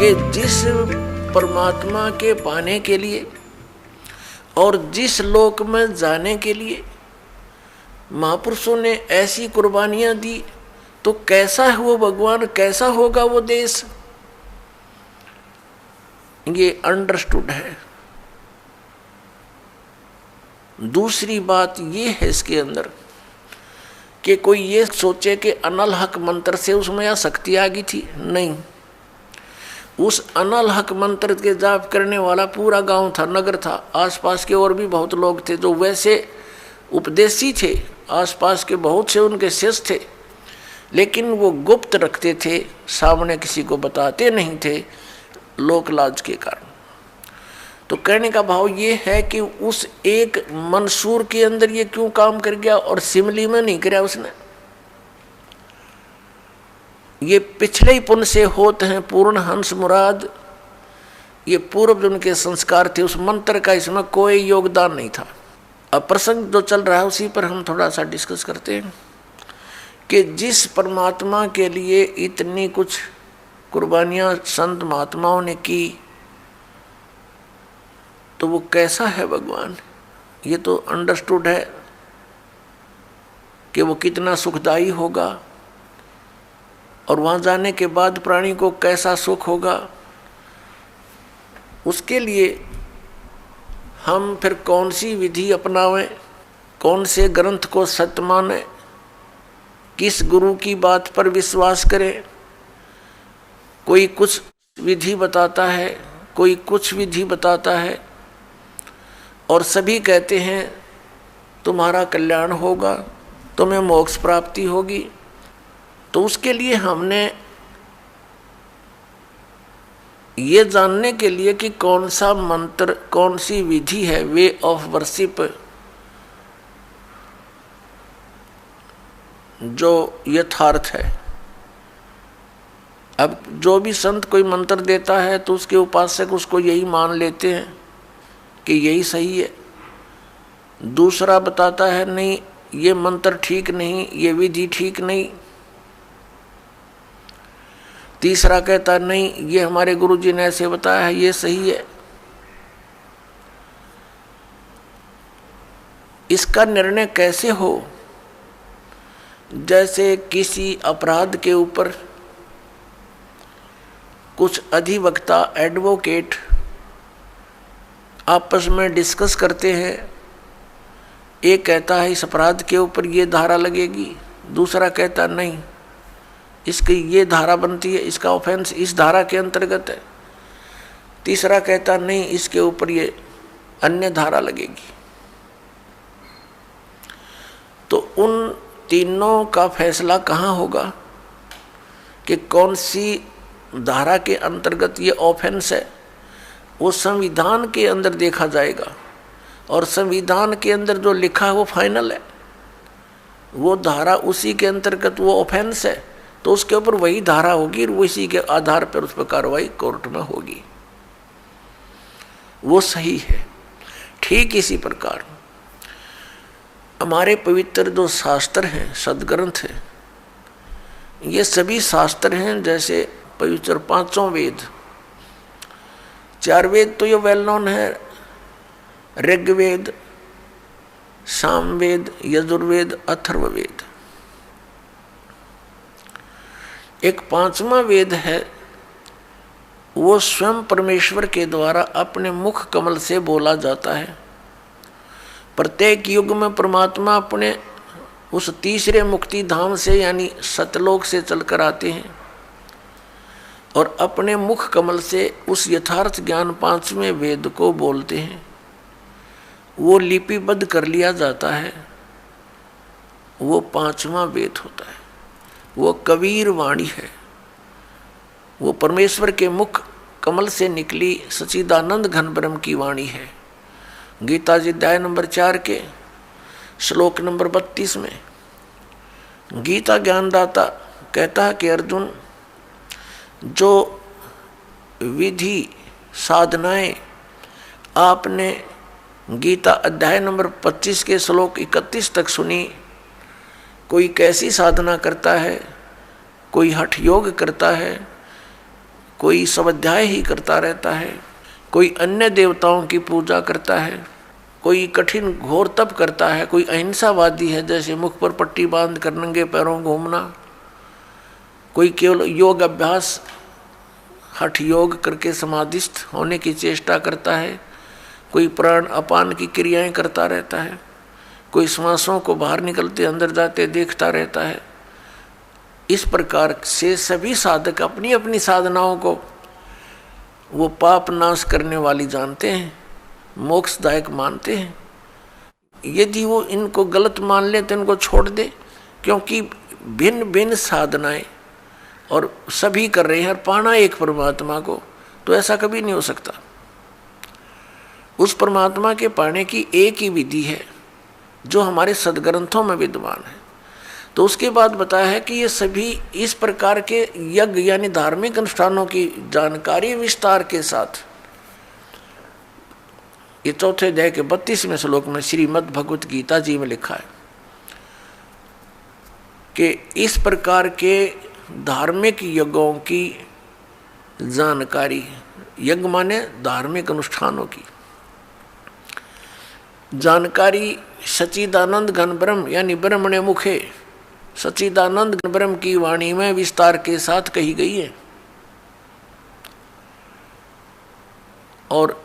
कि जिस परमात्मा के पाने के लिए और जिस लोक में जाने के लिए महापुरुषों ने ऐसी कुर्बानियां दी, तो कैसा है वो भगवान, कैसा होगा वो देश, ये अंडरस्टूड है। दूसरी बात ये है इसके अंदर कि कोई ये सोचे कि अनल हक मंत्र से उसमें या शक्ति आ गई थी, नहीं। उस अनल हक मंत्र के जाप करने वाला पूरा गांव था, नगर था, आसपास के और भी बहुत लोग थे जो वैसे उपदेशी थे, आसपास के बहुत से उनके शिष्य थे, लेकिन वो गुप्त रखते थे, सामने किसी को बताते नहीं थे लोक लाज के कारण। तो कहने का भाव ये है कि उस एक मंसूर के अंदर ये क्यों काम कर गया और सिमली में नहीं कराया उसने। ये पिछले ही पुण्य से होते हैं पूर्ण हंस मुराद, ये पूर्व जन्म के संस्कार थे, उस मंत्र का इसमें कोई योगदान नहीं था। अब प्रसंग जो चल रहा है उसी पर हम थोड़ा सा डिस्कस करते हैं कि जिस परमात्मा के लिए इतनी कुछ कुर्बानियां संत महात्माओं ने की, तो वो कैसा है भगवान, ये तो अंडरस्टूड है कि वो कितना सुखदायी होगा और वहाँ जाने के बाद प्राणी को कैसा सुख होगा। उसके लिए हम फिर कौन सी विधि अपनावें, कौन से ग्रंथ को सत्य मानें, किस गुरु की बात पर विश्वास करें। कोई कुछ विधि बताता है, कोई कुछ विधि बताता है, और सभी कहते हैं तुम्हारा कल्याण होगा, तुम्हें मोक्ष प्राप्ति होगी। तो उसके लिए हमने ये जानने के लिए कि कौन सा मंत्र, कौन सी विधि है, वे ऑफ वर्शिप जो यथार्थ है। अब जो भी संत कोई मंत्र देता है तो उसके उपासक उसको यही मान लेते हैं कि यही सही है। दूसरा बताता है नहीं ये मंत्र ठीक नहीं, ये विधि ठीक नहीं। तीसरा कहता नहीं ये हमारे गुरुजी ने ऐसे बताया है, ये सही है। इसका निर्णय कैसे हो? जैसे किसी अपराध के ऊपर कुछ अधिवक्ता, एडवोकेट आपस में डिस्कस करते हैं। एक कहता है इस अपराध के ऊपर ये धारा लगेगी, दूसरा कहता नहीं इसकी ये धारा बनती है, इसका ऑफेंस इस धारा के अंतर्गत है, तीसरा कहता नहीं इसके ऊपर ये अन्य धारा लगेगी। तो उन तीनों का फैसला कहाँ होगा कि कौन सी धारा के अंतर्गत ये ऑफेंस है? वो संविधान के अंदर देखा जाएगा, और संविधान के अंदर जो लिखा है वो फाइनल है, वो धारा उसी के अंतर्गत वो ऑफेंस है, तो उसके ऊपर वही धारा होगी और उसी के आधार पर उस पर कार्रवाई कोर्ट में होगी, वो सही है। ठीक इसी प्रकार हमारे पवित्र जो शास्त्र हैं, सदग्रंथ हैं, ये सभी शास्त्र हैं जैसे पवित्र पांचों वेद। चार वेद तो ये वेल नोन है, ऋग्वेद, सामवेद, यजुर्वेद, अथर्ववेद। एक पांचवा वेद है, वो स्वयं परमेश्वर के द्वारा अपने मुख कमल से बोला जाता है। प्रत्येक युग में परमात्मा अपने उस तीसरे मुक्ति धाम से यानी सतलोक से चलकर आते हैं और अपने मुख कमल से उस यथार्थ ज्ञान पांचवें वेद को बोलते हैं। वो लिपिबद्ध कर लिया जाता है, वो पांचवा वेद होता है, वो कबीर वाणी है, वो परमेश्वर के मुख कमल से निकली सच्चिदानंद घन ब्रह्म की वाणी है। गीता जी अध्याय नंबर 4 के श्लोक नंबर 32 में गीता ज्ञानदाता कहता है कि अर्जुन, जो विधि साधनाएं आपने गीता अध्याय नंबर 25 के श्लोक 31 तक सुनी, कोई कैसी साधना करता है, कोई हठ योग करता है, कोई स्वाध्याय ही करता रहता है, कोई अन्य देवताओं की पूजा करता है, कोई कठिन घोर तप करता है, कोई अहिंसावादी है जैसे मुख पर पट्टी बांध कर नंगे पैरों घूमना, कोई केवल योग अभ्यास हठ योग करके समाधिस्थ होने की चेष्टा करता है, कोई प्राण अपान की क्रियाएं करता रहता है, कोई श्वासों को बाहर निकलते अंदर जाते देखता रहता है। इस प्रकार से सभी साधक अपनी अपनी साधनाओं को वो पाप नाश करने वाली जानते हैं, मोक्षदायक मानते हैं। यदि वो इनको गलत मान ले तो इनको छोड़ दे, क्योंकि भिन्न भिन्न साधनाएं और सभी कर रहे हैं और पाना एक परमात्मा को, तो ऐसा कभी नहीं हो सकता। उस परमात्मा के पाने की एक ही विधि है जो हमारे सदग्रंथों में विद्यमान है। तो उसके बाद बताया है कि ये सभी इस प्रकार के यज्ञ यानी धार्मिक अनुष्ठानों की जानकारी विस्तार के साथ ये चौथे अध्याय के 32वें श्लोक में श्रीमद् भगवत गीता जी में लिखा है कि इस प्रकार के धार्मिक यज्ञों की जानकारी, यज्ञ माने धार्मिक अनुष्ठानों की जानकारी सच्चिदानंद घन ब्रह्म यानी ब्रह्मणे मुखे सच्चिदानंद घन ब्रह्म की वाणी में विस्तार के साथ कही गई है। और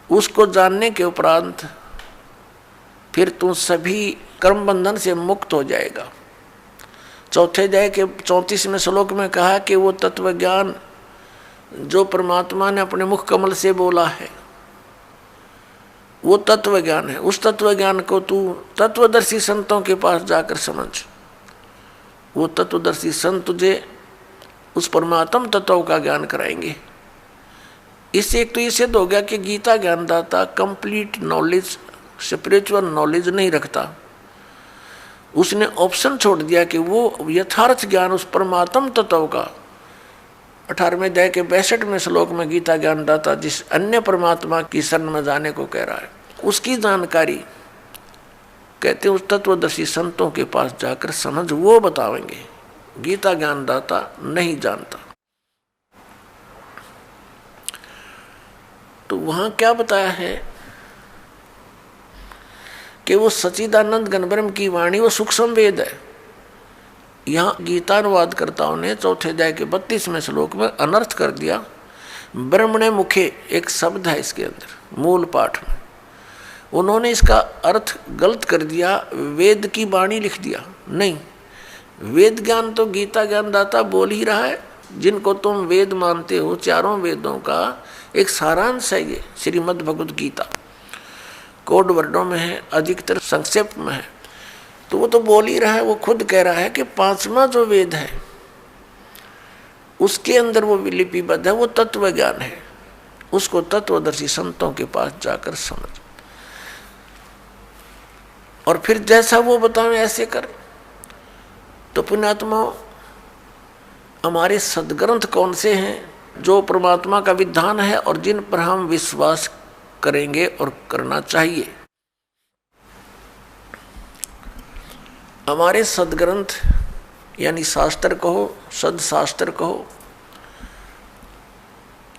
उसको जानने के उपरांत फिर तू सभी कर्म बंधन से मुक्त हो जाएगा। चौथे अध्याय के 34वें श्लोक में कहा कि वो तत्व ज्ञान जो परमात्मा ने अपने मुख कमल से बोला है वो तत्व ज्ञान है। उस तत्व ज्ञान को तू तत्वदर्शी संतों के पास जाकर समझ। वो तत्वदर्शी संत तुझे उस परमात्म तत्व का ज्ञान कराएंगे। इससे एक तो ये सिद्ध हो गया कि गीता ज्ञानदाता कंप्लीट नॉलेज, स्पिरिचुअल नॉलेज नहीं रखता। उसने ऑप्शन छोड़ दिया कि वो यथार्थ ज्ञान उस परमात्म तत्व का 18वें अध्याय के 62वें श्लोक में गीता ज्ञानदाता जिस अन्य परमात्मा की शरण में जाने को कह रहा है, उसकी जानकारी कहते हैं उस तत्वदर्शी संतों के पास जाकर समझ, वो बतावेंगे। गीता ज्ञानदाता नहीं जानता। तो वहां क्या बताया है कि वो सच्चिदानंद घन ब्रह्म की वाणी वो सूक्ष्म वेद है। यहाँ गीतानुवादकर्ताओं ने चौथे अध्याय के 32वें श्लोक में अनर्थ कर दिया। ब्रह्मणे मुखे एक शब्द है इसके अंदर मूल पाठ में, उन्होंने इसका अर्थ गलत कर दिया, वेद की वाणी लिख दिया। नहीं, वेद ज्ञान तो गीता ज्ञानदाता बोल ही रहा है। जिनको तुम वेद मानते हो, चारों वेदों का एक सारांश है ये श्रीमद् भगवत गीता। कोड वर्डों में है, अधिकतर संक्षेप में है। तो वो तो बोल ही रहा है, वो खुद कह रहा है कि 5वां जो वेद है उसके अंदर वो लिपिबद्ध है, वो तत्व ज्ञान है। उसको तत्वदर्शी संतों के पास जाकर समझ और फिर जैसा वो बतावे ऐसे कर। तो पुण्यात्मा, हमारे सदग्रंथ कौन से हैं जो परमात्मा का विधान है और जिन पर हम विश्वास करेंगे और करना चाहिए। हमारे सदग्रंथ यानी शास्त्र कहो, सदशास्त्र कहो,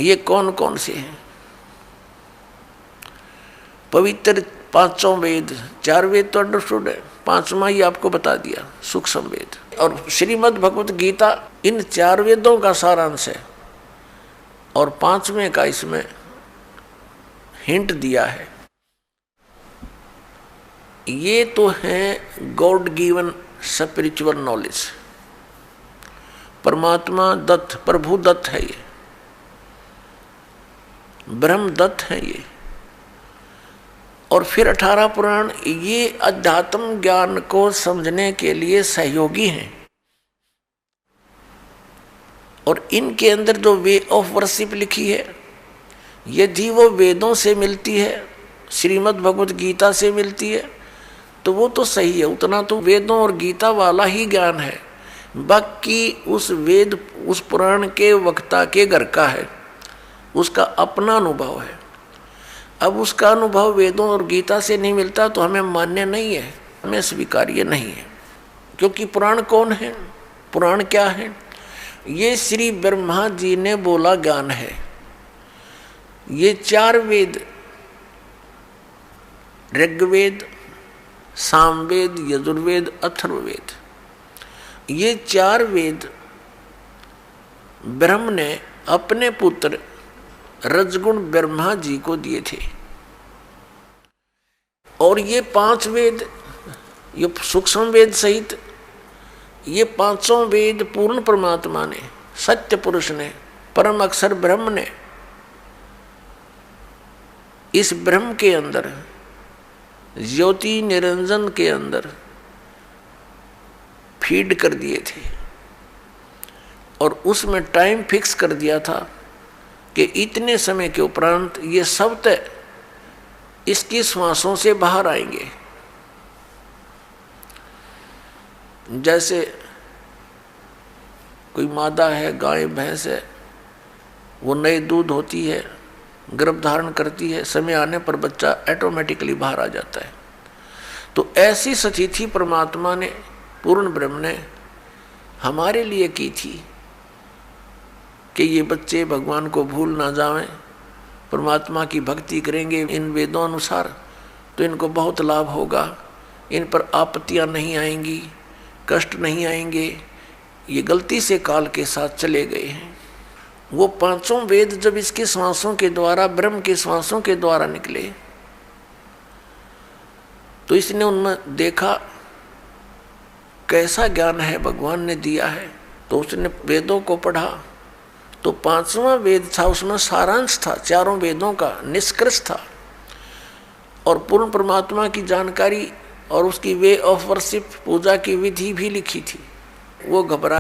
ये कौन कौन से हैं? पवित्र 5 वेद, 4 वेद तो अंडरस्टूड है, 5वां ही आपको बता दिया सूक्ष्म वेद। और श्रीमद् भगवत गीता इन 4 वेदों का सारांश है और 5वें का इसमें हिंट दिया है। ये तो है गॉड गिवन स्पिरिचुअल नॉलेज, परमात्मा दत्त, प्रभु दत्त है, ये ब्रह्म दत्त है ये। और फिर 18 पुराण ये अध्यात्म ज्ञान को समझने के लिए सहयोगी हैं। और इनके अंदर जो वे ऑफ वर्शिप लिखी है, यदि वो वेदों से मिलती है, श्रीमद् भगवत गीता से मिलती है, तो वो तो सही है। उतना तो वेदों और गीता वाला ही ज्ञान है। बाकी उस वेद, उस पुराण के वक्ता के घर का है, उसका अपना अनुभव है। अब उसका अनुभव वेदों और गीता से नहीं मिलता तो हमें मान्य नहीं है, हमें स्वीकार्य नहीं है। क्योंकि पुराण कौन है? पुराण क्या है? ये श्री ब्रह्मा जी ने बोला ज्ञान है। ये 4 वेद, ऋग्वेद, सामवेद, यजुर्वेद, अथर्ववेद, ये 4 वेद ब्रह्म ने अपने पुत्र रजगुण ब्रह्मा जी को दिए थे। और ये 5 वेद, ये सूक्ष्म वेद सहित ये 5 वेद पूर्ण परमात्मा ने, सत्य पुरुष ने, परम अक्षर ब्रह्म ने इस ब्रह्म के अंदर, ज्योति निरंजन के अंदर फीड कर दिए थे। और उसमें टाइम फिक्स कर दिया था कि इतने समय के उपरांत ये सब तय इसकी श्वासों से बाहर आएंगे। जैसे कोई मादा है, गाय भैंस है, वो नए दूध होती है, गर्भ धारण करती है, समय आने पर बच्चा ऑटोमेटिकली बाहर आ जाता है। तो ऐसी सतिथि परमात्मा ने, पूर्ण ब्रह्म ने हमारे लिए की थी कि ये बच्चे भगवान को भूल ना जाएं, परमात्मा की भक्ति करेंगे इन वेदों अनुसार तो इनको बहुत लाभ होगा, इन पर आपत्तियां नहीं आएंगी, कष्ट नहीं आएंगे। ये गलती से काल के साथ चले गए हैं। वो 5 वेद जब इसके श्वासों के द्वारा, ब्रह्म के श्वासों के द्वारा निकले, तो इसने उनमें देखा कैसा ज्ञान है भगवान ने दिया है। तो उसने वेदों को पढ़ा तो 5वां वेद था, उसमें सारांश था, 4 वेदों का निष्कर्ष था। और पूर्ण परमात्मा की जानकारी और उसकी वे ऑफ वर्शिप, पूजा की विधि भी लिखी थी। वो घबरा